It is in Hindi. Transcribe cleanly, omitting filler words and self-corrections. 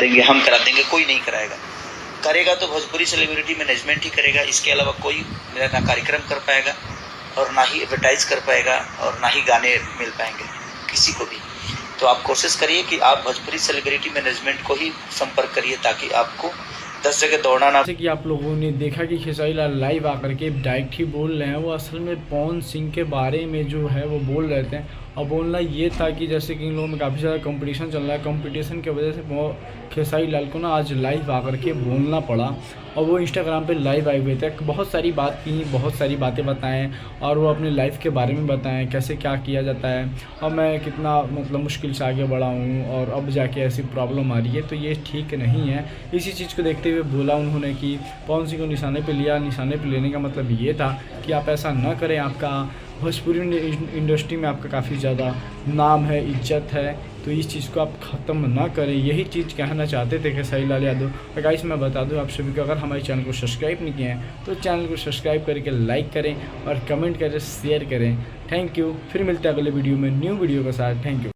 देंगे, हम करा देंगे, कोई नहीं कराएगा। करेगा तो भोजपुरी सेलिब्रिटी मैनेजमेंट ही करेगा, इसके अलावा कोई मेरा ना कार्यक्रम कर पाएगा और ना ही एडवर्टाइज कर पाएगा और ना ही गाने मिल पाएंगे किसी को भी। तो आप कोशिश करिए कि आप भोजपुरी सेलिब्रिटी मैनेजमेंट को ही संपर्क करिए ताकि आपको 10 जगह दौड़ना ना। जैसे कि आप लोगों ने देखा कि खेसारी लाल लाइव आकर के डायरेक्ट ही बोल रहे हैं, वो असल में पवन सिंह के बारे में जो है वो बोल रहे थे। और बोलना ये था कि जैसे कि इन लोगों में काफ़ी ज़्यादा कंपटीशन चल रहा है, कंपटीशन की वजह से वो खेसारी लाल को ना आज लाइव आकर के बोलना पड़ा। और वो इंस्टाग्राम पे लाइव आए हुए थे, बहुत सारी बात की, बहुत सारी बातें बताएं और वो अपने लाइफ के बारे में बताएं, कैसे क्या किया जाता है और मैं कितना मतलब मुश्किल से आगे बढ़ा हूँ और अब जाके ऐसी प्रॉब्लम आ रही है, तो ये ठीक नहीं है। इसी चीज़ को देखते हुए बोला उन्होंने कि पवन सिंह को निशाने पे लिया। निशाने पे लेने का मतलब ये था कि आप ऐसा न करें, आपका भोजपुरी इंडस्ट्री में आपका काफ़ी ज़्यादा नाम है, इज्जत है, तो इस चीज़ को आप ख़त्म ना करें। यही चीज़ कहना चाहते थे खेसारी लाल यादव। और गाइस मैं बता दूं आप सभी को, अगर हमारे चैनल को सब्सक्राइब नहीं किए हैं तो चैनल को सब्सक्राइब करके लाइक करें और कमेंट करें, शेयर करें। Thank you. फिर मिलते हैं अगले वीडियो में न्यू वीडियो के साथ। Thank you.